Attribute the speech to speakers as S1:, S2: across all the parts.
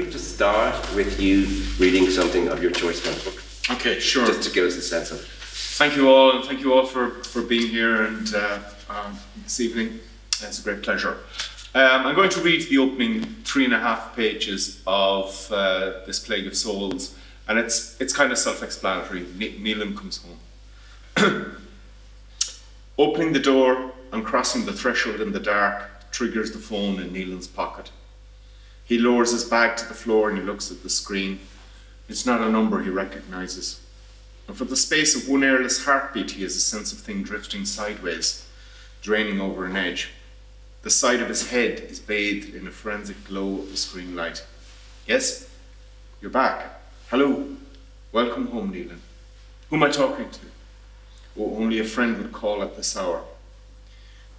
S1: we just start with you reading something of your choice from the book?
S2: Okay, sure.
S1: Just to give us a sense of.
S2: Thank you all, and thank you all for being here and this evening. It's a great pleasure. I'm going to read the opening 3.5 pages of this Plague of Souls, and it's kind of self-explanatory. Neelan comes home. Opening the door and crossing the threshold in the dark triggers the phone in Neelan's pocket. He lowers his bag to the floor and he looks at the screen. It's not a number he recognises. And for the space of one airless heartbeat, he has a sense of thing drifting sideways, draining over an edge. The side of his head is bathed in a forensic glow of the screen light. Yes? You're back. Hello. Welcome home, Neelan. Who am I talking to? Oh, only a friend would call at this hour.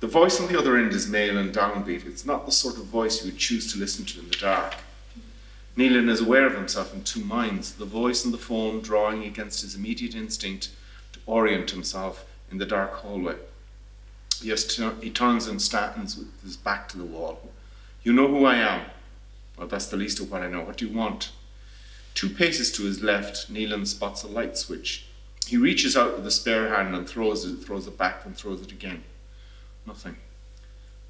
S2: The voice on the other end is male and downbeat. It's not the sort of voice you would choose to listen to in the dark. Neelan is aware of himself in two minds, the voice on the phone drawing against his immediate instinct to orient himself in the dark hallway. Yes, he turns and stands with his back to the wall. You know who I am? Well, that's the least of what I know. What do you want? 2 paces to his left, Neelan spots a light switch. He reaches out with a spare hand and throws it back, and throws it again. Nothing.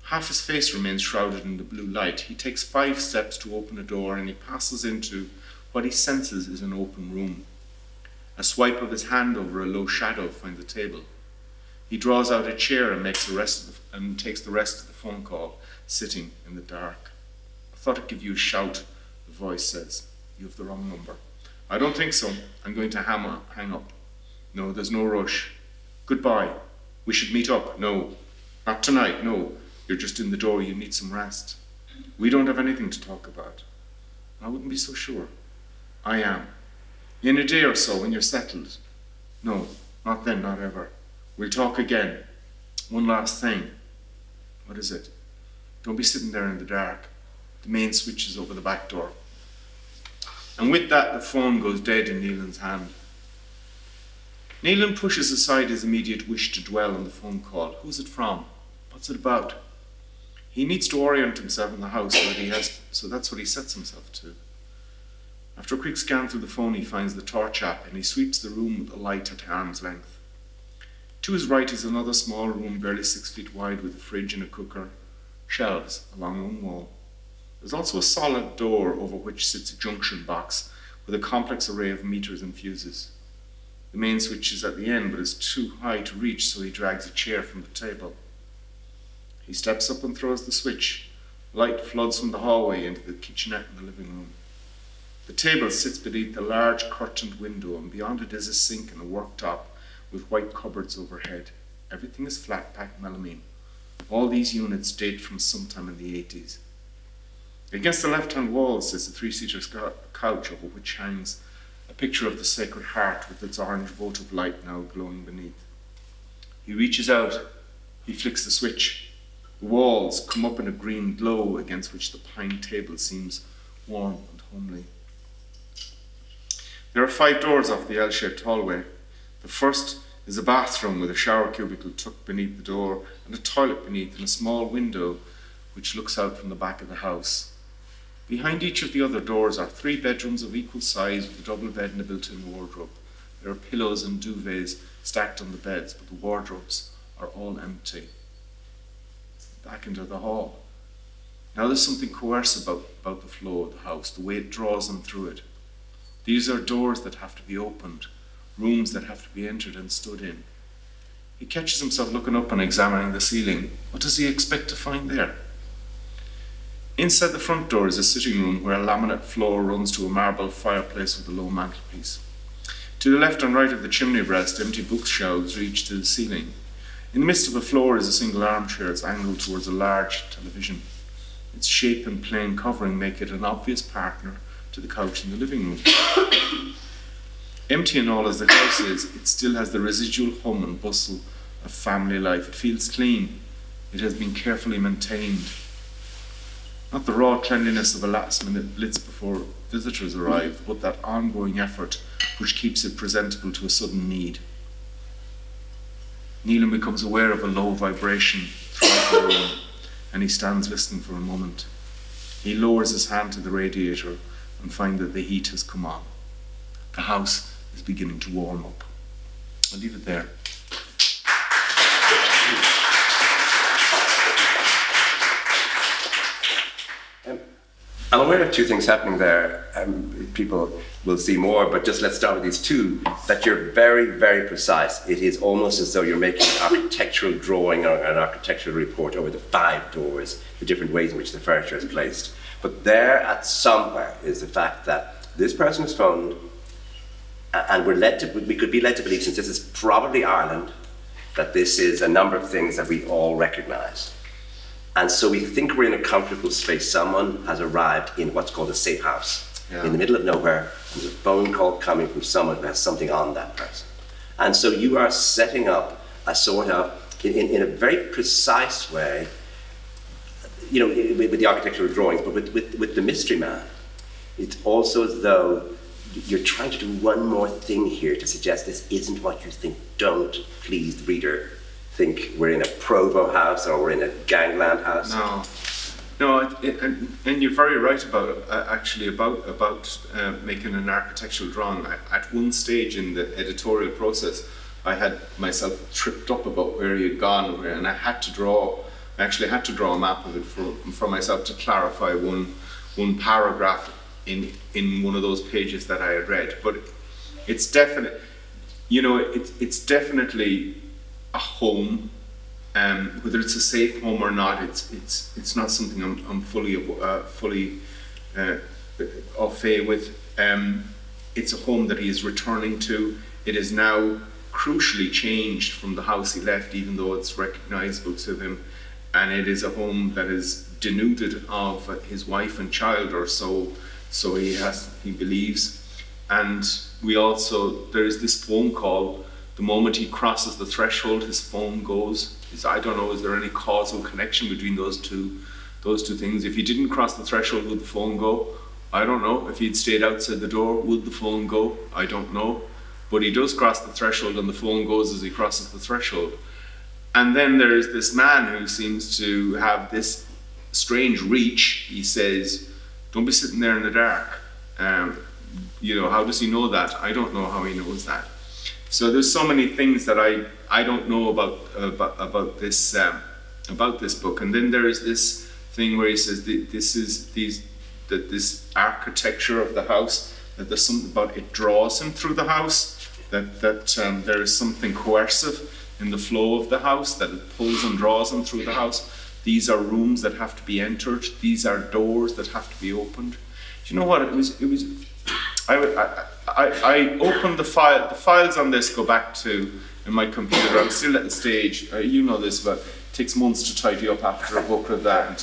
S2: Half his face remains shrouded in the blue light. He takes 5 steps to open a door and he passes into what he senses is an open room. A swipe of his hand over a low shadow finds the table. He draws out a chair and takes the rest of the phone call, sitting in the dark. I thought I'd give you a shout, the voice says. You have the wrong number. I don't think so. I'm going to hang up. No, there's no rush. Goodbye. We should meet up. No. Not tonight, no. You're just in the door, you need some rest. We don't have anything to talk about. I wouldn't be so sure. I am. In a day or so, when you're settled. No, not then, not ever. We'll talk again. One last thing. What is it? Don't be sitting there in the dark. The main switch is over the back door. And with that, the phone goes dead in Neelan's hand. Neelan pushes aside his immediate wish to dwell on the phone call. Who's it from? What's it about? He needs to orient himself in the house so that's what he sets himself to. After a quick scan through the phone, he finds the torch app and he sweeps the room with a light at arm's length. To his right is another small room barely 6 feet wide with a fridge and a cooker, shelves along one wall. There's also a solid door over which sits a junction box with a complex array of meters and fuses. The main switch is at the end, but is too high to reach, so he drags a chair from the table. He steps up and throws the switch. Light floods from the hallway into the kitchenette in the living room. The table sits beneath a large curtained window, and beyond it is a sink and a worktop with white cupboards overhead. Everything is flat-pack melamine. All these units date from sometime in the 80s. Against the left-hand wall sits a 3-seater couch over which hangs a picture of the Sacred Heart with its orange votive light now glowing beneath. He reaches out. He flicks the switch. The walls come up in a green glow against which the pine table seems warm and homely. There are 5 doors off the L-shaped hallway. The first is a bathroom with a shower cubicle tucked beneath the door and a toilet beneath and a small window which looks out from the back of the house. Behind each of the other doors are 3 bedrooms of equal size with a double bed and a built-in wardrobe. There are pillows and duvets stacked on the beds, but the wardrobes are all empty. Back into the hall. Now there's something coercive about the flow of the house, the way it draws them through it. These are doors that have to be opened, rooms that have to be entered and stood in. He catches himself looking up and examining the ceiling. What does he expect to find there? Inside the front door is a sitting room where a laminate floor runs to a marble fireplace with a low mantelpiece. To the left and right of the chimney breast, empty bookshelves reach to the ceiling. In the midst of the floor is a single armchair. It's angled towards a large television. Its shape and plain covering make it an obvious partner to the couch in the living room. Empty and all as the house is, it still has the residual hum and bustle of family life. It feels clean. It has been carefully maintained. Not the raw cleanliness of a last-minute blitz before visitors arrive, but that ongoing effort which keeps it presentable to a sudden need. Neelan becomes aware of a low vibration throughout the room, and he stands listening for a moment. He lowers his hand to the radiator. and find that the heat has come on. The house is beginning to warm up. I'll leave it there.
S1: I'm aware of two things happening there. People will see more, but just let's start with these two, that you're very, very precise. It is almost as though you're making an architectural drawing or an architectural report over the 5 doors, the different ways in which the furniture is placed. But there at somewhere is the fact that this person was phoned, and we could be led to believe, since this is probably Ireland, that this is a number of things that we all recognize. And so we think we're in a comfortable space. Someone has arrived in what's called a safe house. Yeah. In the middle of nowhere, there's a phone call coming from someone who has something on that person. And so you are setting up a sort of, in a very precise way, you know, with the architectural drawings, but with the mystery man, it's also as though you're trying to do one more thing here to suggest this isn't what you think. Don't, please, the reader, think we're in a Provo house or we're in a gangland house.
S2: No, and you're very right about making an architectural drawing. At one stage in the editorial process, I had myself tripped up about where he had gone, and I actually had to draw a map of it for myself to clarify one paragraph in one of those pages that I had read. But it's definite, you know, it's definitely a home, whether it's a safe home or not. It's not something I'm fully au fait with. It's a home that he is returning to. It is now crucially changed from the house he left, even though it's recognizable to him, and it is a home that is denuded of his wife and child, or so he believes. And there is this phone call. The moment he crosses the threshold, his phone goes. I don't know, is there any causal connection between those two things? If he didn't cross the threshold, would the phone go? I don't know. If he'd stayed outside the door, would the phone go? I don't know. But he does cross the threshold, and the phone goes as he crosses the threshold. And then there is this man who seems to have this strange reach. He says, don't be sitting there in the dark. You know, how does he know that? I don't know how he knows that. So there's so many things that I don't know about this book. And then there is this thing where he says that this architecture of the house, that there's something about it draws him through the house, that there is something coercive in the flow of the house, that it pulls and draws him through the house. These are rooms that have to be entered. These are doors that have to be opened. Do you know what it was? I opened the file. The files on this go back to in my computer. I'm still at the stage. You know this, but it takes months to tidy up after a book of that, and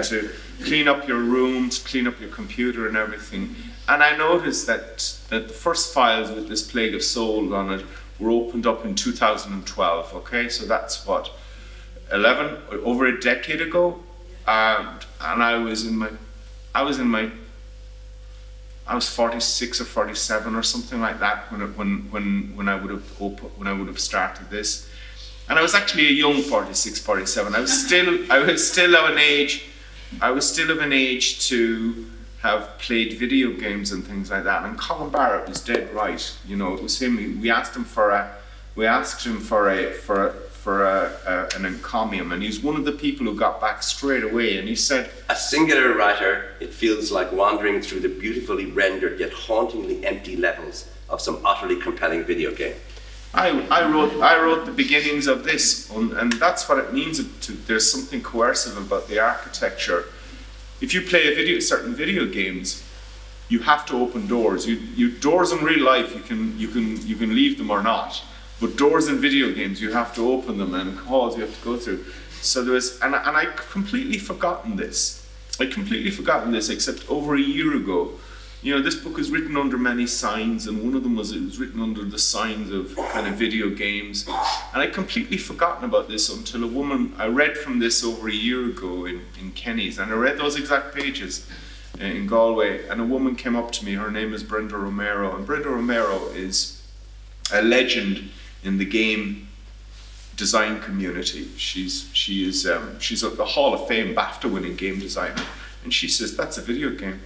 S2: to clean up your room, to clean up your computer and everything. And I noticed that the first files with this Plague of Soul on it were opened up in 2012. Okay, so that's what, over a decade ago, and I was 46 or 47 or something like that when I would have started this, and I was actually a young 46, 47. I was still of an age to have played video games and things like that. And Colin Barrett was dead right. You know, it was him. We asked him for an encomium, and he's one of the people who got back straight away, and he said,
S1: a singular writer, it feels like wandering through the beautifully rendered yet hauntingly empty levels of some utterly compelling video game.
S2: I wrote the beginnings of this, and that's what it means. There's something coercive about the architecture. If you play certain video games, you have to open doors. Doors in real life, you can leave them or not. But doors in video games, you have to open them, and halls you have to go through. So there was, and I completely forgotten this. Except over a year ago. You know, this book is written under many signs, and one of them was written under the signs of kind of video games. And I'd completely forgotten about this until I read from this over a year ago in Kenny's, and I read those exact pages in Galway, and a woman came up to me. Her name is Brenda Romero, and Brenda Romero is a legend in the game design community. She's a Hall of Fame BAFTA winning game designer, and she says, that's a video game.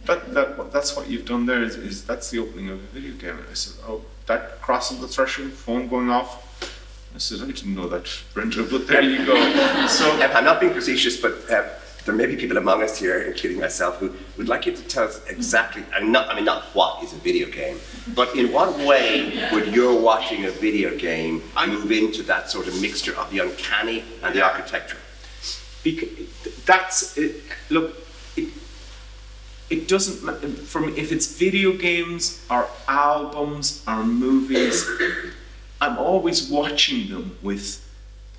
S2: that's what you've done there. Is that's the opening of a video game? And I said, oh, that crossing the threshold, phone going off. I said, I didn't know that, Brenda, but there you go. So
S1: I'm not being facetious, but there may be people among us here, including myself, who would like you to tell us exactly, not what is a video game, but in what way would your watching a video game move into that sort of mixture of the uncanny and the architectural?
S2: Because that's it. Look, it doesn't matter if it's video games or albums or movies. I'm always watching them with,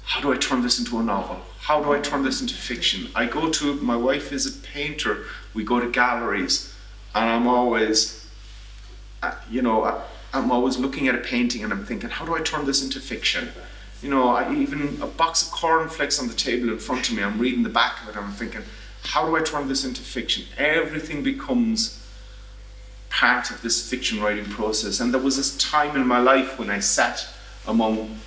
S2: how do I turn this into a novel? How do I turn this into fiction? My wife is a painter, we go to galleries, and I'm always looking at a painting and I'm thinking, how do I turn this into fiction? Even a box of cornflakes on the table in front of me, I'm reading the back of it and I'm thinking, how do I turn this into fiction? Everything becomes part of this fiction writing process. And there was this time in my life when I sat among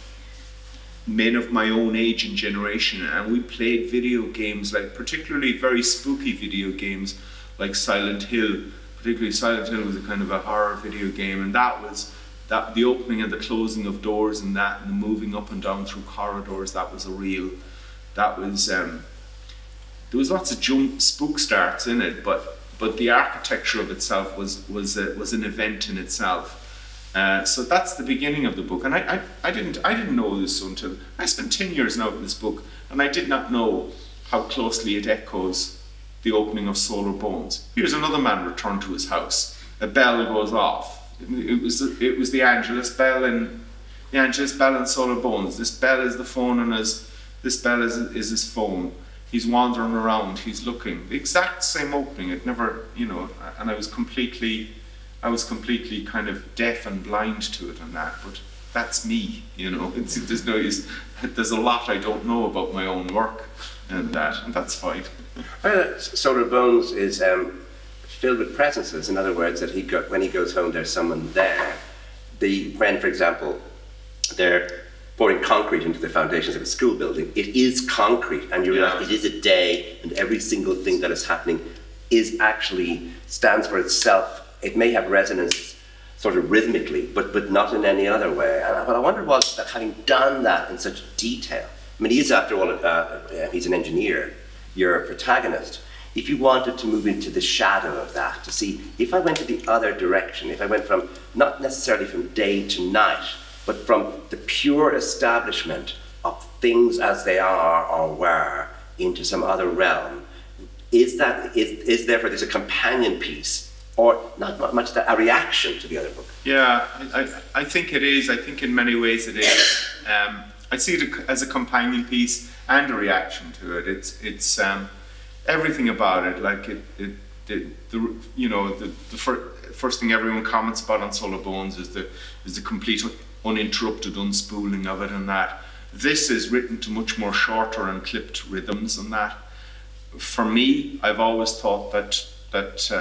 S2: men of my own age and generation, and we played video games, like particularly very spooky video games like Silent Hill. Particularly Silent Hill was a kind of a horror video game, and the opening and the closing of doors and the moving up and down through corridors, there was lots of spook starts in it, but the architecture of itself was an event in itself. So that's the beginning of the book, and I didn't know this until I spent 10 years now with this book, and I did not know how closely it echoes the opening of Solar Bones. Here's another man returned to his house. A bell goes off. It was the Angelus bell in Solar Bones. This bell is the phone, and this bell is his phone. He's wandering around. He's looking. The exact same opening. It never, and I was completely kind of deaf and blind to it and that, but that's me, there's a lot I don't know about my own work and that's fine.
S1: Solar Bones is filled with presences. In other words, that when he goes home, there's someone there. When, for example, they're pouring concrete into the foundations of a school building, it is concrete, and you realize it is a day, and every single thing that is happening stands for itself. It may have resonance sort of rhythmically, but not in any other way. And what I wondered was that, having done that in such detail, I mean, he is, after all, he's an engineer, you're a protagonist. If you wanted to move into the shadow of that, to see, if I went to the other direction, if I went from, not necessarily from day to night, but from the pure establishment of things as they are or were into some other realm, is therefore there's a companion piece, or not much a reaction to the other book?
S2: Yeah, I think it is. I think in many ways it is. I see it as a companion piece and a reaction to it. It's everything about it. Like the first thing everyone comments about on Solar Bones is the complete uninterrupted unspooling of it, and that this is written to much more shorter and clipped rhythms than that. For me, I've always thought that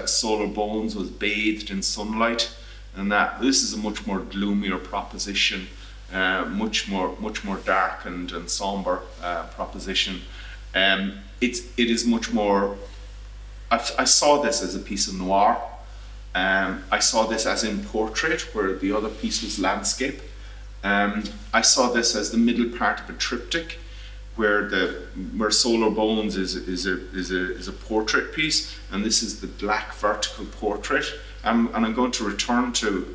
S2: Solar Bones was bathed in sunlight, and that this is a much more gloomier proposition, much more darkened and somber proposition. It is much more. I saw this as a piece of noir. I saw this as in portrait, where the other piece was landscape. I saw this as the middle part of a triptych, where Solar Bones is a portrait piece, and this is the black vertical portrait. And I'm going to return to,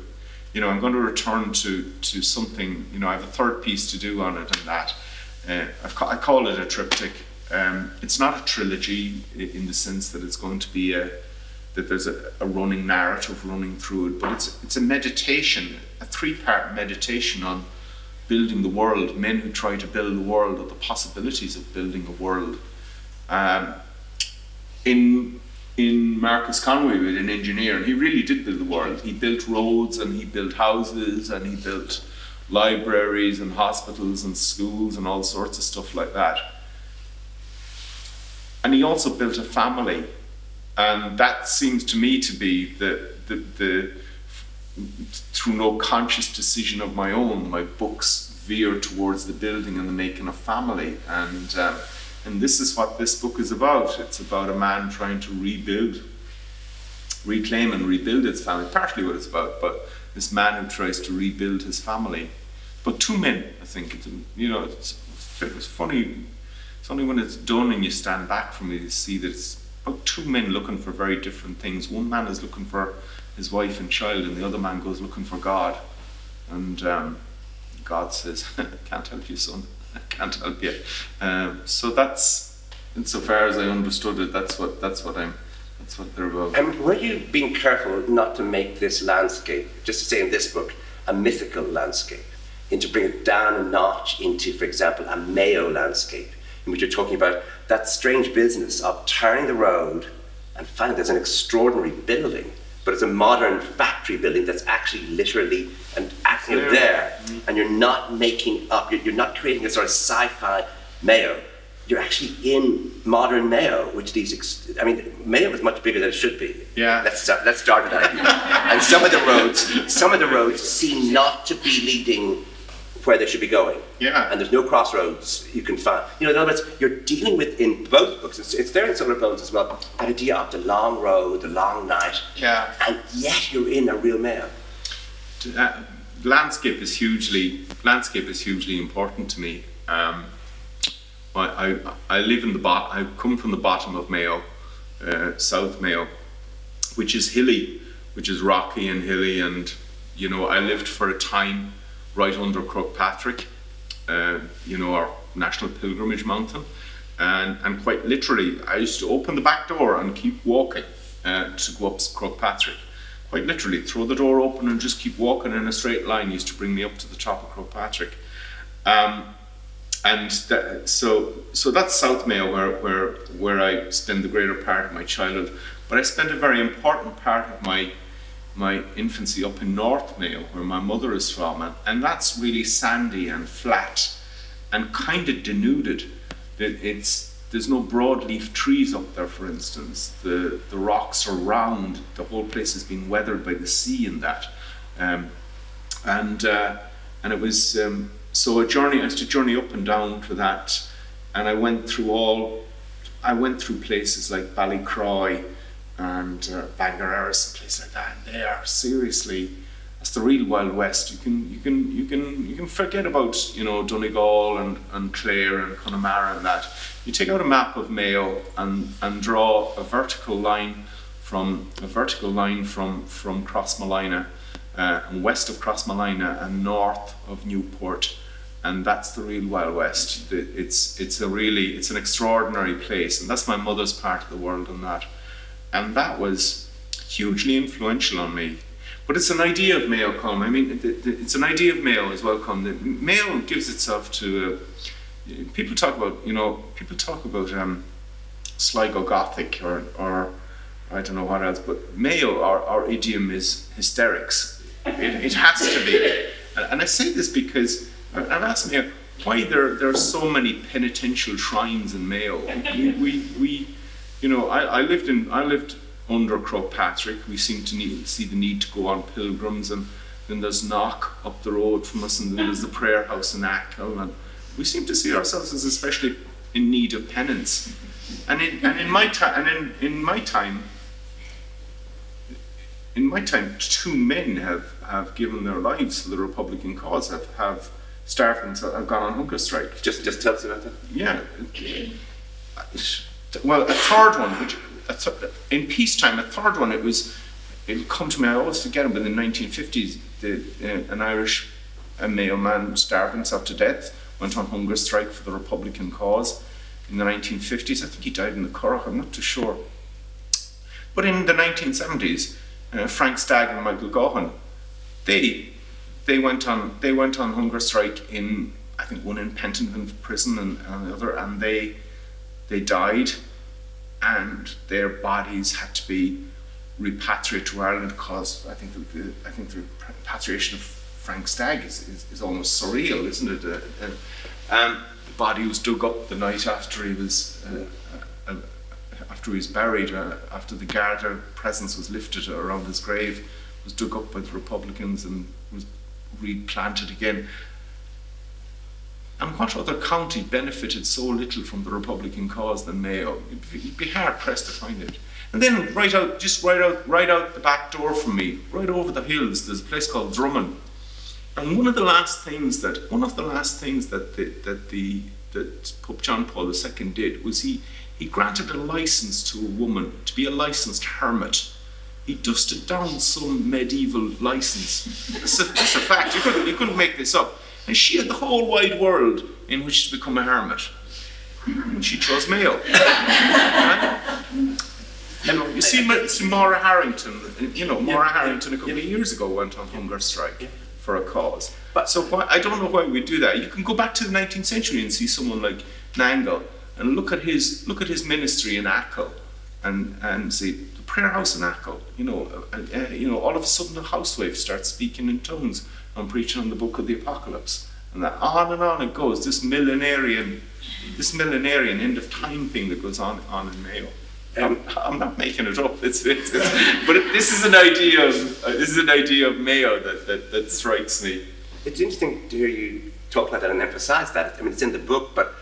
S2: to something. I have a third piece to do on it, and that I call it a triptych. It's not a trilogy in the sense that it's going to be that there's a running narrative running through it, but it's a meditation, a three-part meditation on building the world, men who try to build the world, or the possibilities of building a world. In Marcus Conway, with an engineer, and he really did build the world. He built roads, and he built houses, and he built libraries and hospitals and schools and all sorts of stuff like that. And he also built a family, and that seems to me to be the through no conscious decision of my own, my books veer towards the building and the making of family, and this is what this book is about. It's about a man trying to rebuild reclaim and rebuild its family, partly what it's about, but this man who tries to rebuild his family. But two men, I think, it's funny, it's only when it's done and you stand back from it, you see that it's about two men looking for very different things. One man is looking for his wife and child, and the other man goes looking for God. And God says, can't help you, son, can't help you. So that's, insofar as I understood it, that's what they're about.
S1: And were you being careful not to make this landscape, just to say in this book, a mythical landscape, and to bring it down a notch into, for example, a Mayo landscape, in which you're talking about that strange business of turning the road and finding there's an extraordinary building, but it's a modern factory building that's actually literally and actually there, and you're not making up, you're not creating a sort of sci-fi Mayo. You're actually in modern Mayo, which Mayo is much bigger than it should be.
S2: Yeah.
S1: Let's start with that idea. And some of the roads seem not to be leading where they should be going.
S2: Yeah.
S1: And there's no crossroads you can find. In other words, you're dealing with, in both books, it's there in Solar Bones as well, that idea of the long road, the long night.
S2: Yeah.
S1: And yet you're in a real Mayo.
S2: Landscape is hugely important to me. I live in I come from the bottom of Mayo, South Mayo, which is hilly, which is rocky and hilly, and I lived for a time right under Croagh, our national pilgrimage mountain, and quite literally I used to open the back door and keep walking to go up Croagh. Quite literally throw the door open and just keep walking in a straight line used to bring me up to the top of Croagh. So that's South Mayo, where I spend the greater part of my childhood. But I spent a very important part of my infancy up in North Mayo, where my mother is from, and that's really sandy and flat and kind of denuded. There's no broadleaf trees up there, for instance. The rocks are round. The whole place has been weathered by the sea and that, and it was. So I used to journey up and down to that, and I went through places like Ballycroy and Bangareras and places like that. And they are seriously, that's the real Wild West. You can forget about Donegal and Clare and Connemara and that. You take out a map of Mayo and draw a vertical line from Crossmolina, and west of Crossmolina and north of Newport. And that's the real Wild West. It's an extraordinary place, and that's my mother's part of the world and that was hugely influential on me. But it's an idea of Mayo, Colm. It's an idea of Mayo as well, Colm. Mayo gives itself to people talk about Sligo Gothic or I don't know what else, but Mayo, our idiom is hysterics. It has to be, and I say this because I've asked Mayo why there are so many penitential shrines in Mayo. I lived under Croagh. We seem to see the need to go on pilgrims, and then there's Knock up the road from us, and then there's the prayer house in Achill, and we seem to see ourselves as especially in need of penance. And in my time, two men have given their lives for the Republican cause, have starved themselves, have gone on hunger strike.
S1: Just tell us about that.
S2: Yeah. Well, a third one, in peacetime, it'll come to me, I always forget it, but in the 1950s, an Irish Mayo man starved himself to death, went on hunger strike for the Republican cause in the 1950s. I think he died in the Curragh, I'm not too sure. But in the 1970s, Frank Stagg and Michael Gaughan, they went on hunger strike in, I think, one in Pentonville prison and the other, and they died, and their bodies had to be repatriated to Ireland because I think the repatriation of Frank Stagg is almost surreal, isn't it? The body was dug up the night after he was buried, after the Garda presence was lifted around his grave, was dug up by the Republicans and was replanted again. And what other county benefited so little from the Republican cause than Mayo? You'd be hard pressed to find it. And then right out the back door from me, right over the hills, there's a place called Drummond. And one of the last things that Pope John Paul II did was he granted a license to a woman to be a licensed hermit. He dusted down some medieval license. That's a fact. You couldn't make this up. And she had the whole wide world in which to become a hermit. And she chose Mayo. You see Maura Harrington. Maura Harrington a couple of years ago went on hunger strike for a cause. So I don't know why we do that. You can go back to the 19th century and see someone like Nangle and look at his ministry in Achill and see the prayer house in Achill. All of a sudden a housewife starts speaking in tongues and preaching on the book of the Apocalypse, and that on and on it goes. This millenarian end of time thing that goes on in Mayo. I'm not making it up. But this is an idea of Mayo that strikes me.
S1: It's interesting to hear you talk like that and emphasise that. I mean, it's in the book, but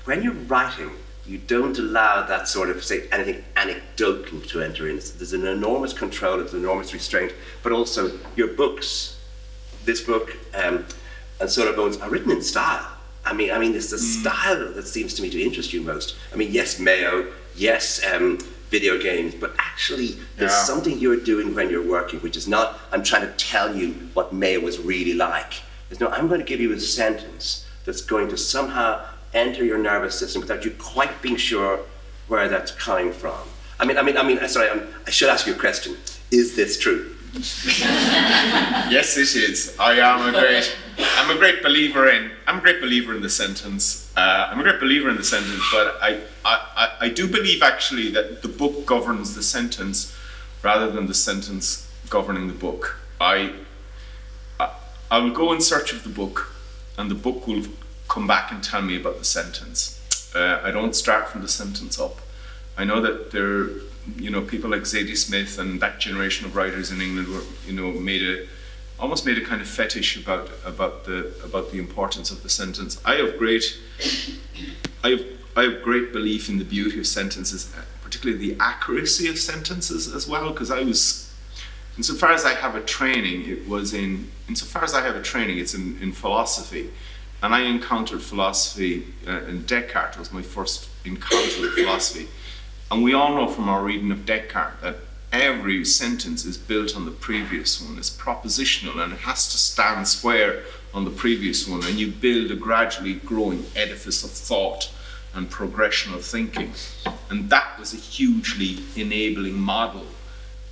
S1: when you're writing, you don't allow that sort of, say, anything anecdotal to enter in. There's an enormous control, there's an enormous restraint, but also your books, this book and Solar Bones, are written in style. I mean, it's the style that seems to me to interest you most. I mean, yes, Mayo, yes, video games, but actually there's something you're doing when you're working, which is not, I'm trying to tell you what Mayo was really like. There's no, I'm going to give you a sentence that's going to somehow enter your nervous system without you quite being sure where that's coming from. Sorry, I should ask you a question. Is this true?
S2: Yes, it is. I'm a great believer in the sentence. But I do believe actually that the book governs the sentence rather than the sentence governing the book. I will go in search of the book, and the book will come back and tell me about the sentence. I don't start from the sentence up. I know that people like Zadie Smith and that generation of writers in England were, almost made a kind of fetish about the importance of the sentence. I have great belief in the beauty of sentences, particularly the accuracy of sentences as well, because insofar as I have a training, it's in philosophy. And I encountered philosophy, and Descartes was my first encounter with philosophy. And we all know from our reading of Descartes that every sentence is built on the previous one. It's propositional and it has to stand square on the previous one, and you build a gradually growing edifice of thought and progression of thinking. And that was a hugely enabling model.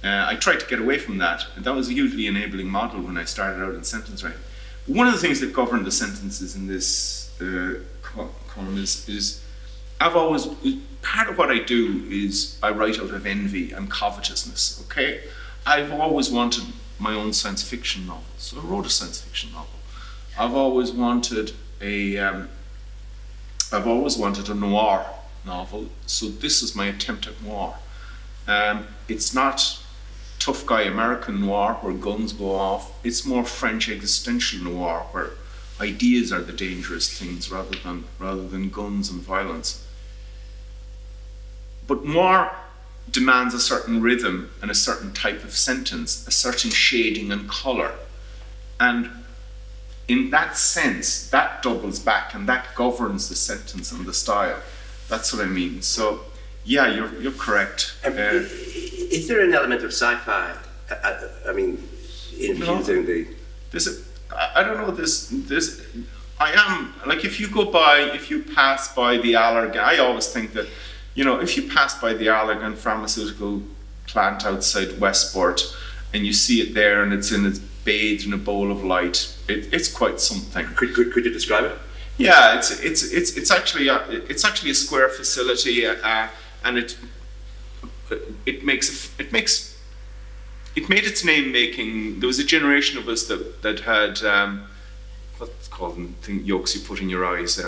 S2: I tried to get away from that, and that was a hugely enabling model when I started out in sentence writing. One of the things that govern the sentences in this column is part of what I do is I write out of envy and covetousness, okay? I've always wanted my own science fiction novel, so I wrote a science fiction novel. I've always wanted a noir novel, so this is my attempt at noir. It's not tough guy American noir where guns go off. It's more French existential noir where ideas are the dangerous things rather than guns and violence. But noir demands a certain rhythm and a certain type of sentence, a certain shading and colour. And in that sense, that doubles back and that governs the sentence and the style. That's what I mean. So, yeah, you're correct.
S1: Is there an element of sci-fi? Infusing the...
S2: I don't know, I am, like if you pass by the Allergan, I always think that, if you pass by the Allergan pharmaceutical plant outside Westport and you see it there and it's bathed in a bowl of light, it's quite something.
S1: Could you describe it?
S2: Yeah, it's actually a square facility, and it made its name making. There was a generation of us that had what's called yolks you put in your eyes.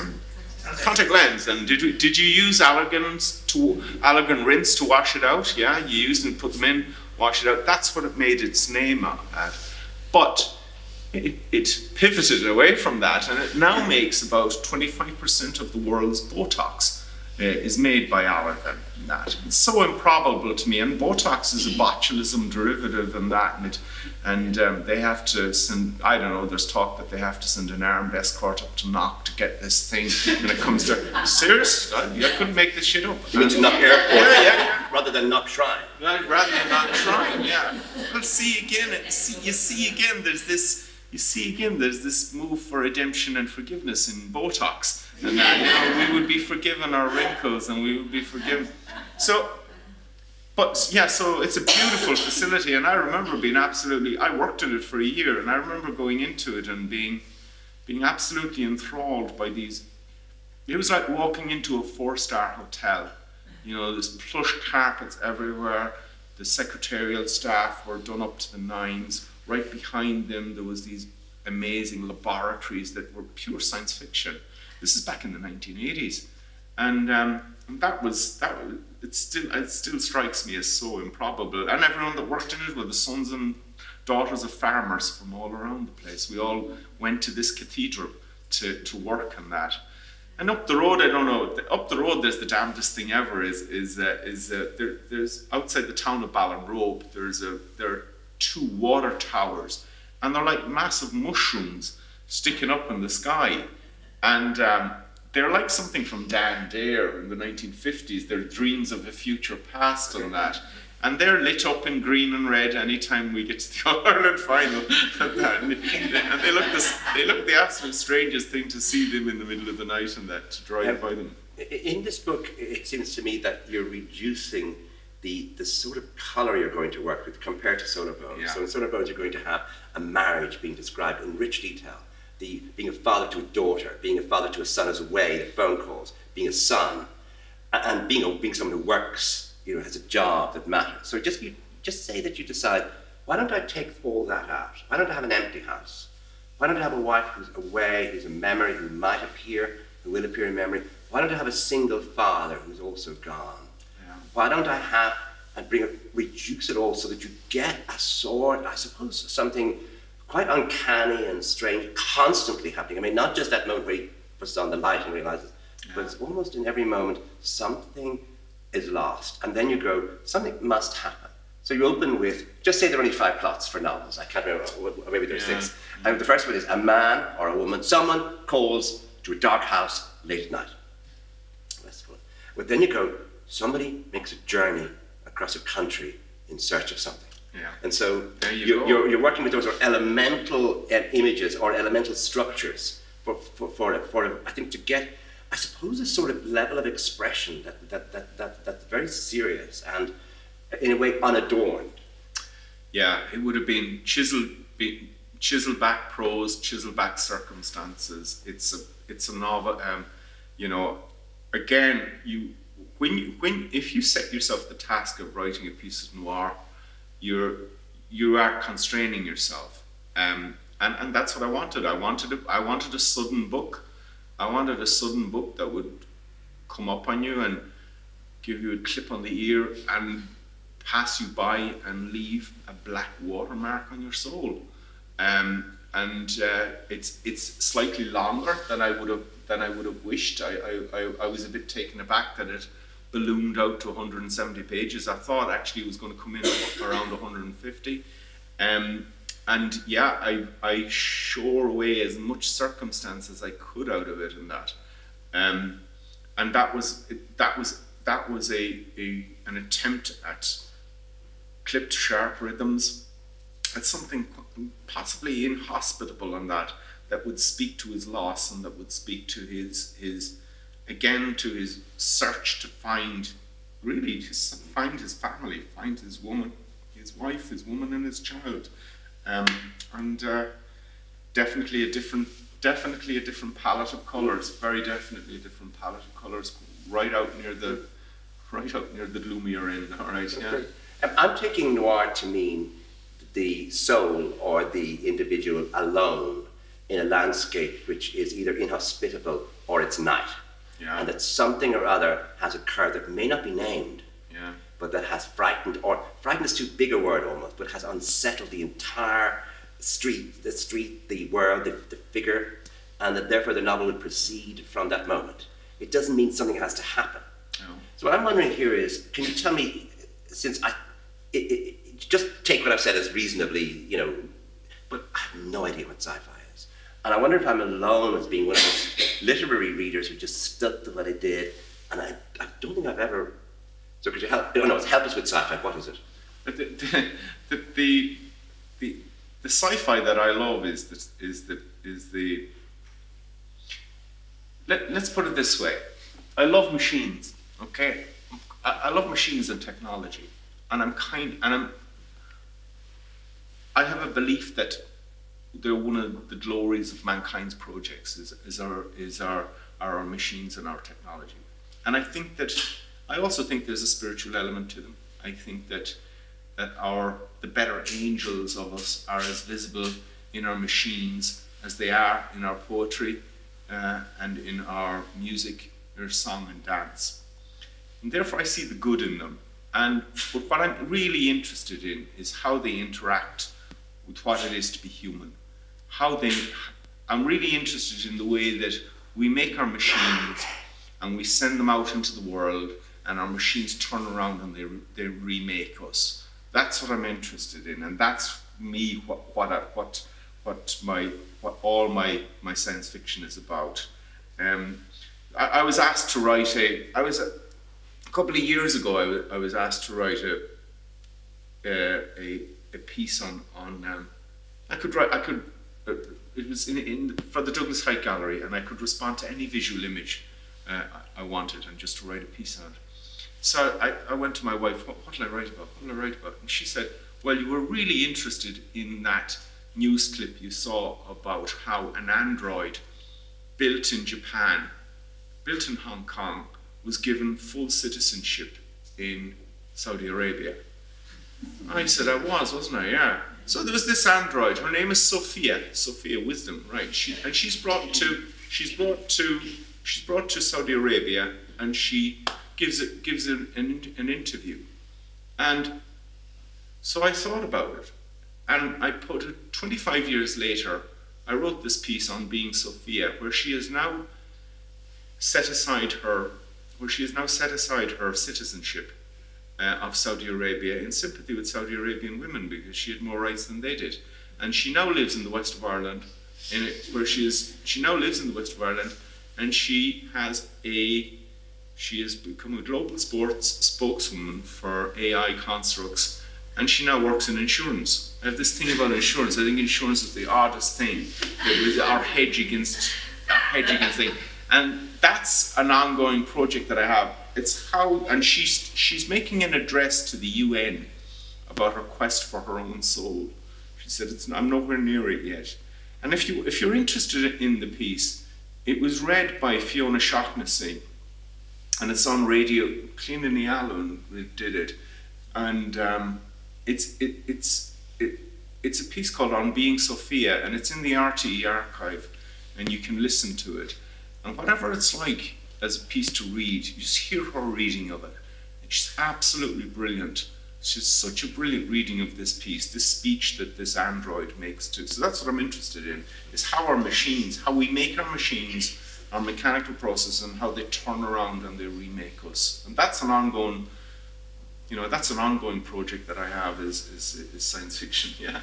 S2: Contact lens. And did you use Allergan rinse to wash it out? Yeah, you used and put them in, wash it out. That's what it made its name at. But it pivoted away from that, and it now makes about 25% of the world's Botox is made by Aosdána. That it's so improbable to me, and Botox is a botulism derivative, and that, and they have to send, I don't know, there's talk that they have to send an armed escort up to Knock to get this thing when it comes to, serious? I couldn't make this shit up.
S1: You mean to Knock Airport?
S2: Yeah.
S1: Rather than Knock Shrine?
S2: Rather than Knock Shrine, yeah. Well, see again, there's this move for redemption and forgiveness in Botox. And we would be forgiven our wrinkles, and we would be forgiven. So it's a beautiful facility, and I remember I worked in it for a year, and I remember going into it and being absolutely enthralled by these. It was like walking into a 4-star hotel. There's plush carpets everywhere. The secretarial staff were done up to the nines. Right behind them, there was these amazing laboratories that were pure science fiction. This is back in the 1980s, and it still strikes me as so improbable. And everyone that worked in it were the sons and daughters of farmers from all around the place. We all went to this cathedral to work on that. And up the road, I don't know. Up the road, there's the damnedest thing ever. There's outside the town of Ballinrobe. There are 2 water towers, and they're like massive mushrooms sticking up in the sky. And they're like something from Dan Dare in the 1950s. They're dreams of a future past and that. And they're lit up in green and red anytime we get to the All-Ireland final. And they look the absolute strangest thing to see them in the middle of the night and that, to drive by them.
S1: In this book, it seems to me that you're reducing the sort of colour you're going to work with compared to Solar Bones. Yeah. So in Solar Bones, you're going to have a marriage being described in rich detail. Being a father to a daughter, being a father to a son who's away, the phone calls, being a son, and being someone who works, has a job that matters. So just say that you decide, why don't I take all that out? Why don't I have an empty house? Why don't I have a wife who's away, who's a memory, who might appear, who will appear in memory? Why don't I have a single father who's also gone? Yeah. Why don't I have, and reduce it all so that you get a sort, I suppose, something quite uncanny and strange, constantly happening. I mean, not just that moment where he puts on the light and realizes, but it's almost in every moment, something is lost. And then you go, something must happen. So you open with, just say there are only 5 plots for novels. I can't remember, or maybe there's 6. And the first one is a man or a woman, someone calls to a dark house late at night. But then you go, somebody makes a journey across a country in search of something. Yeah. And so you're working with those elemental images or elemental structures for I think to get, I suppose, a sort of level of expression that's very serious and in a way unadorned. Yeah,
S2: it would have been chiseled back prose, chiseled back circumstances. It's a novel. Again, if you set yourself the task of writing a piece of noir, you are constraining yourself, and that's what I wanted. I wanted a sudden book. I wanted a sudden book that would come up on you and give you a clip on the ear and pass you by and leave a black watermark on your soul. It's slightly longer than I would have wished. I was a bit taken aback that it ballooned out to 170 pages. I thought actually it was going to come in around 150. I shore away as much circumstance as I could out of it in that. And that was an attempt at clipped sharp rhythms, at something possibly inhospitable on that would speak to his loss and that would speak to his search to find his family, find his woman, his wife, his woman and his child. Definitely a different palette of colours, very definitely a different palette of colours, right out near the gloomier end, all right, yeah.
S1: I'm taking noir to mean the soul or the individual alone in a landscape which is either inhospitable or it's night. Yeah. And that something or other has occurred that may not be named, but that has frightened is too big a word almost, but has unsettled the entire street, the world, the figure, and that therefore the novel would proceed from that moment. It doesn't mean something has to happen.
S2: No.
S1: So what I'm wondering here is, can you tell me, since just take what I've said as reasonably, but I have no idea what sci-fi is. And I wonder if I'm alone as being one of those literary readers who just stuck to what I did, and I don't think I've ever, so could you help, help us with sci-fi, what is it?
S2: The sci-fi that I love is the let's put it this way. I love machines, okay? I love machines and technology, and I have a belief that they're one of the glories of mankind's projects is our machines and our technology. And I also think there's a spiritual element to them. I think that the better angels of us are as visible in our machines as they are in our poetry and in our music, our song and dance. And therefore I see the good in them. But what I'm really interested in is how they interact with what it is to be human. I'm really interested in the way that we make our machines and we send them out into the world, and our machines turn around and they remake us. That's what I'm interested in, and that's me. What all my science fiction is about. I was asked to write a couple of years ago. I was asked to write a piece on. It was for the Douglas Height Gallery, and I could respond to any visual image I wanted, and just to write a piece on it. So I went to my wife, what will I write about? What will I write about? And she said, well, you were really interested in that news clip you saw about how an android built in Japan, built in Hong Kong, was given full citizenship in Saudi Arabia. I said, I wasn't I? Yeah. So there was this android. Her name is Sophia Wisdom, right? She's brought to Saudi Arabia, and she gives an interview. And so I thought about it, and I put it 25 years later. I wrote this piece on being Sophia, where she has now set aside her citizenship of Saudi Arabia in sympathy with Saudi Arabian women, because she had more rights than they did. And she now lives in the west of Ireland, she now lives in the west of Ireland, and she has become a global sports spokeswoman for AI constructs, and she now works in insurance. I have this thing about insurance. I think insurance is the oddest thing. It was our hedge against thing. And that's an ongoing project that I have. It's how, and she's making an address to the UN about her quest for her own soul. She said, I'm nowhere near it yet. And if you're interested in the piece, it was read by Fiona Shaughnessy, and it's on radio. Clean in the Allen did it, and it's a piece called On Being Sophia, and it's in the RTE archive, and you can listen to it. And whatever it's like as a piece to read, you just hear her reading of it. And she's absolutely brilliant. She's such a brilliant reading of this piece, this speech that this android makes too. So that's what I'm interested in, is how we make our machines, our mechanical process, and how they turn around and they remake us. And that's an ongoing, project that I have is science fiction, yeah.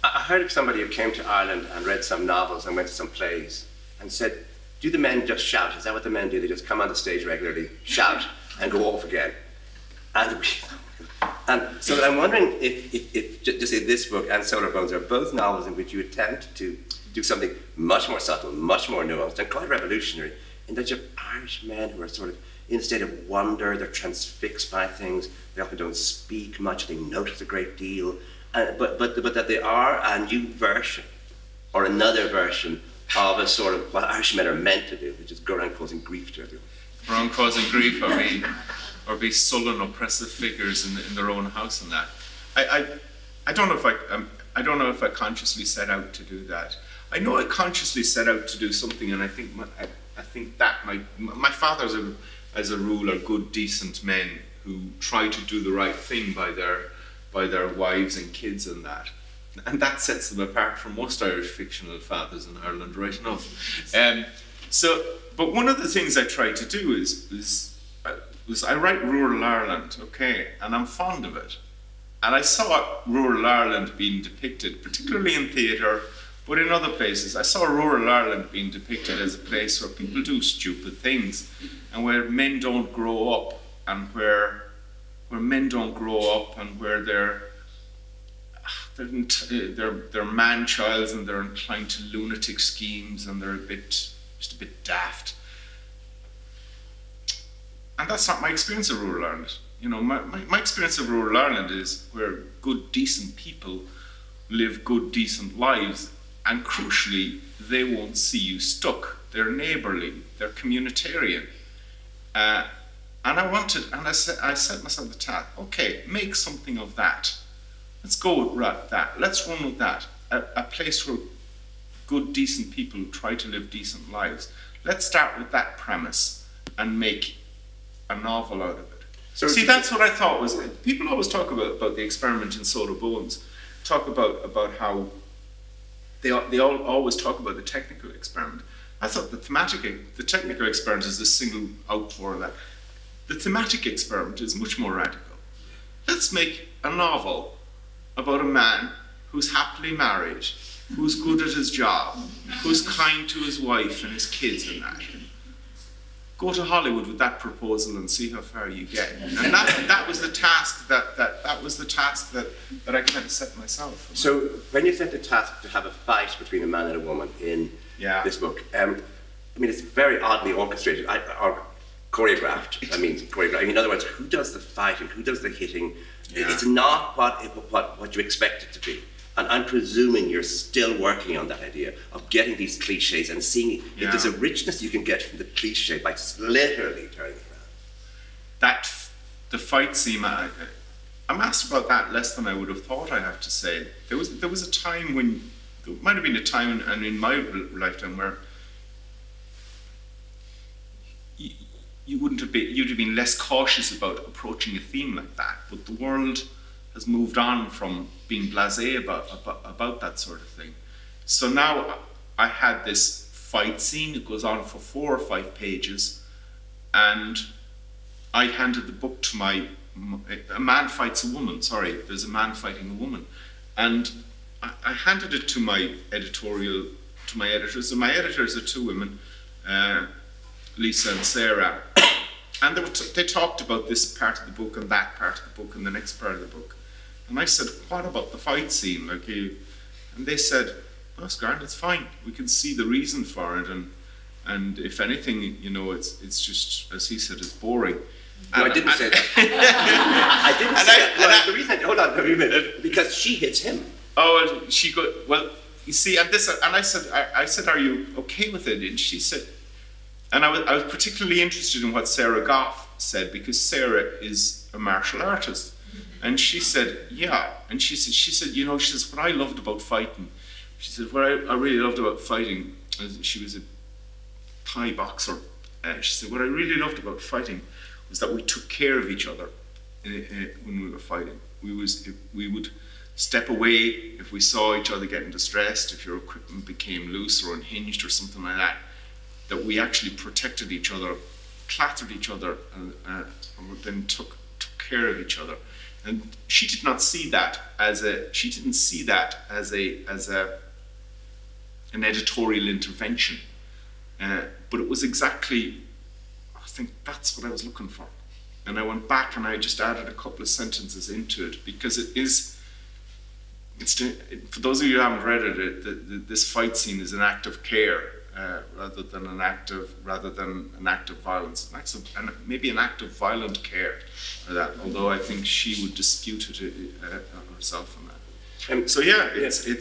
S1: I heard of somebody who came to Ireland and read some novels and went to some plays and said, do the men just shout? Is that what the men do? They just come on the stage regularly, shout, and go off again. And so I'm wondering if just say this book and Solar Bones are both novels in which you attempt to do something much more subtle, much more nuanced, and quite revolutionary, in that you have Irish men who are sort of in a state of wonder, they're transfixed by things, they often don't speak much, they notice a great deal, but that they are a new version, or another version, of a sort of what Irishmen are meant to do, which is go around causing grief to everyone.
S2: Go around causing grief, or be sullen, oppressive figures in their own house, and that. I don't know if I consciously set out to do that. I know I consciously set out to do something, and I think that my fathers, as a rule, are good, decent men who try to do the right thing by their wives and kids and that. and that sets them apart from most Irish fictional fathers in Ireland, right enough. But one of the things I try to do is I write rural Ireland, okay, and I'm fond of it. And I saw rural Ireland being depicted, particularly in theatre, but in other places. I saw rural Ireland being depicted as a place where people do stupid things, and where men don't grow up, and where men don't grow up, and where they're man-childs, and they're inclined to lunatic schemes, and they're just a bit daft. And that's not my experience of rural Ireland. You know, my experience of rural Ireland is where good, decent people live good, decent lives, and crucially, they won't see you stuck. They're neighbourly, they're communitarian. And I set myself the task, okay, make something of that. Let's go with that. Let's run with that. A place where good, decent people try to live decent lives. Let's start with that premise and make a novel out of it. So see, that's what I thought was, people always talk about the experiment in Solar Bones, talk about how they all always talk about the technical experiment. I thought the technical experiment is a single outpour of that. The thematic experiment is much more radical. Let's make a novel about a man who's happily married, who's good at his job, who's kind to his wife and his kids and that. Go to Hollywood with that proposal and see how far you get. And that was the task that I kind of set myself.
S1: So when you set the task to have a fight between a man and a woman in this book, I mean, it's very oddly orchestrated or choreographed. I mean, in other words, who does the fighting? Who does the hitting? Yeah. It's not what you expect it to be. And I'm presuming you're still working on that idea of getting these cliches and seeing if there's a richness you can get from the cliche by just literally turning it around.
S2: The fight scene, I'm asked about that less than I would have thought, I have to say. There was a time when, there might have been a time and in my lifetime where you'd have been less cautious about approaching a theme like that, but the world has moved on from being blasé about that sort of thing. So now I had this fight scene, it goes on for 4 or 5 pages, and I handed the book to a man fights a woman, sorry, there's a man fighting a woman. And I handed it to my editors, and my editors are 2 women, Lisa and Sarah. And they talked about this part of the book and that part of the book and the next part of the book. And I said, what about the fight scene? And they said, oh, that's grand, it's fine. We can see the reason for it. And if anything, you know, it's just, as he said, it's boring.
S1: No, I didn't say that. I didn't say that. The reason, hold on a minute, because she hits him.
S2: Oh, well, you see, and I said, are you okay with it? And she said, and I was particularly interested in what Sarah Goff said, because Sarah is a martial artist. And she said, yeah. And she said, you know, she says, what I loved about fighting, she said, what I really loved about fighting, she was a Thai boxer. She said, what I really loved about fighting was that we took care of each other when we were fighting. We would step away if we saw each other getting distressed, if your equipment became loose or unhinged or something like that, that we actually protected each other, clattered each other, and then took care of each other. And she did not see that as an editorial intervention, but it was exactly, I think that's what I was looking for. And I went back and I just added a couple of sentences into it, because for those of you who haven't read it, this fight scene is an act of care rather than an act of violence, maybe an act of violent care, although I think she would dispute it herself on that. So yeah, it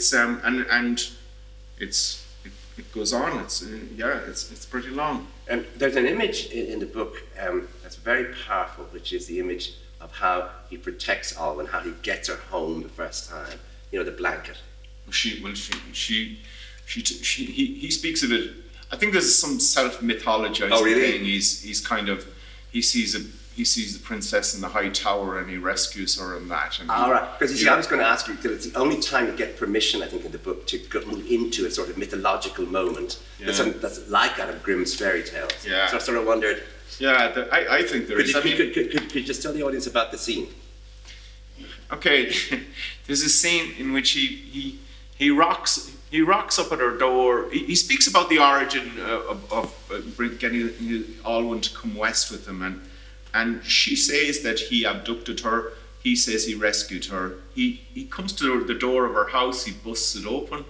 S2: goes on. It's pretty long.
S1: There's an image in the book that's very powerful, which is the image of how he protects Alwyn, how he gets her home the first time. You know, the blanket.
S2: He speaks of it. I think there's some self-mythologizing
S1: really?
S2: thing. He's kind of, he sees the princess in the high tower and he rescues her and that. And
S1: all right, because you see, I was going to ask you, because it's the only time you get permission, I think, in the book to move into a sort of mythological moment that's like out of Grimm's fairy tales.
S2: Yeah.
S1: So I sort of wondered.
S2: Yeah, I think there is.
S1: Could you just tell the audience about the scene?
S2: Okay, there's a scene in which he rocks up at her door. He speaks about the origin of getting Alwyn to come west with him, and she says that he abducted her. He says he rescued her. He comes to the door of her house. He busts it open.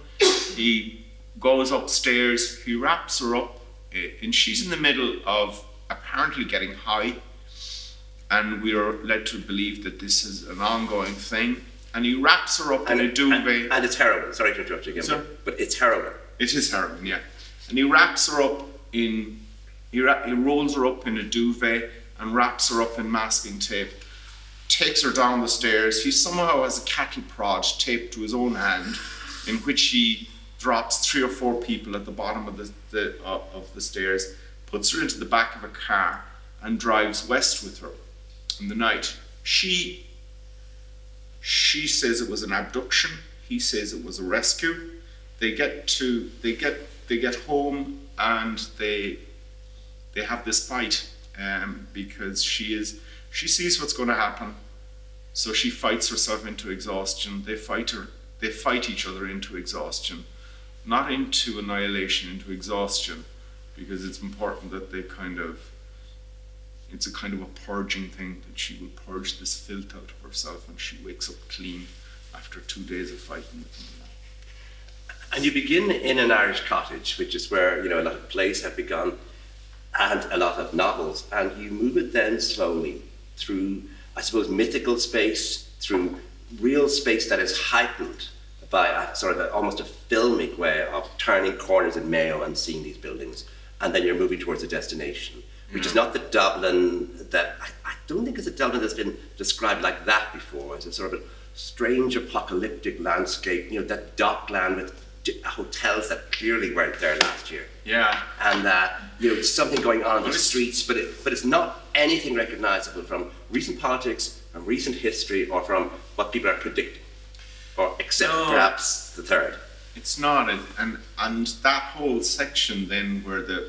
S2: He goes upstairs. He wraps her up, and she's in the middle of apparently getting high. And we are led to believe that this is an ongoing thing. And he wraps her up in a duvet.
S1: And it's heroin. Sorry to interrupt you again, but it's heroin.
S2: It is heroin, yeah. And he wraps her up in, he rolls her up in a duvet and wraps her up in masking tape. Takes her down the stairs. He somehow has a cattle prod taped to his own hand, in which he drops 3 or 4 people at the bottom of the stairs, puts her into the back of a car, and drives west with her in the night. She says it was an abduction. He says it was a rescue. They get home and they have this fight because she sees what's going to happen. So she fights herself into exhaustion. They fight each other into exhaustion, not into annihilation, into exhaustion, because it's important that it's a kind of a purging thing, that she will purge this filth out of herself, and she wakes up clean after 2 days of fighting.
S1: And you begin in an Irish cottage, which is where a lot of plays have begun, and a lot of novels, and you move it then slowly through, I suppose, mythical space, through real space that is heightened by a sort of almost a filmic way of turning corners in Mayo and seeing these buildings, and then you're moving towards a destination, which is not the Dublin that, I don't think it's a Dublin that's been described like that before. It's a sort of a strange apocalyptic landscape, that dockland with hotels that clearly weren't there last year.
S2: Yeah.
S1: And something going on in the streets, but it's not anything recognizable from recent politics, from recent history, or from what people are predicting, or except perhaps the third.
S2: It's not, and that whole section then where there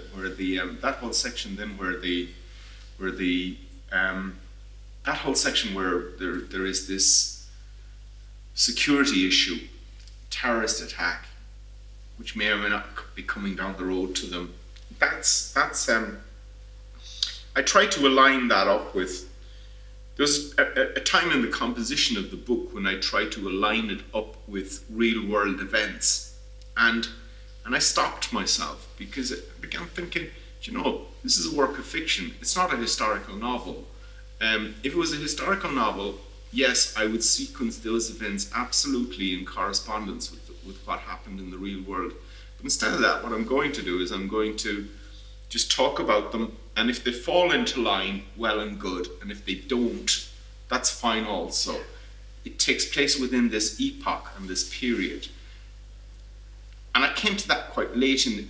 S2: is this security issue, terrorist attack, which may or may not be coming down the road to them. I try to align that up with. There's a time in the composition of the book when I try to align it up with real world events, and I stopped myself because I began thinking, this is a work of fiction. It's not a historical novel. If it was a historical novel, yes, I would sequence those events absolutely in correspondence with what happened in the real world. But instead of that, what I'm going to do is I'm going to just talk about them, and if they fall into line, well and good, and if they don't, that's fine also. It takes place within this epoch and this period. And I came to that quite late in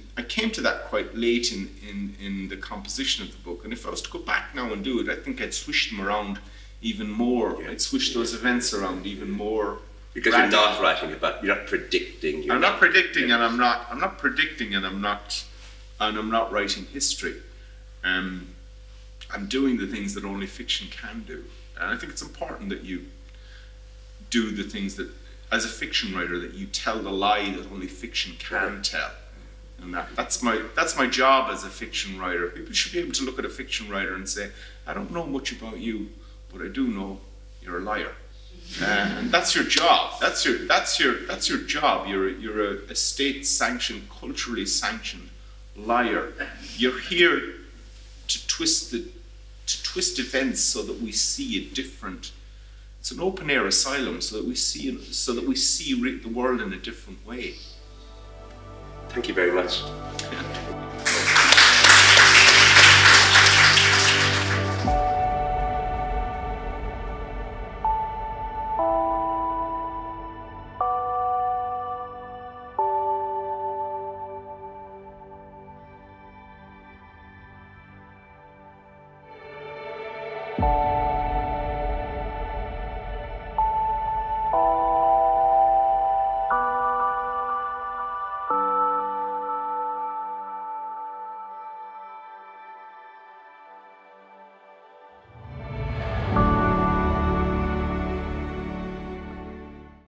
S2: the composition of the book, and if I was to go back now and do it, I think I'd swish them around even more. I'd swish those events around even more.
S1: Because you're not writing about, you're not predicting.
S2: I'm not predicting, and I'm not writing history. I'm doing the things that only fiction can do. And I think it's important that you do the things that, as a fiction writer, that you tell the lie that only fiction can tell. And that's my job as a fiction writer. People should be able to look at a fiction writer and say, I don't know much about you, but I do know you're a liar. And that's your job. That's your job. You're a state-sanctioned, culturally sanctioned liar. You're here to twist events so that we see a different. It's an open-air asylum, so that we see the world in a different way.
S1: Thank you very much.
S2: Yeah.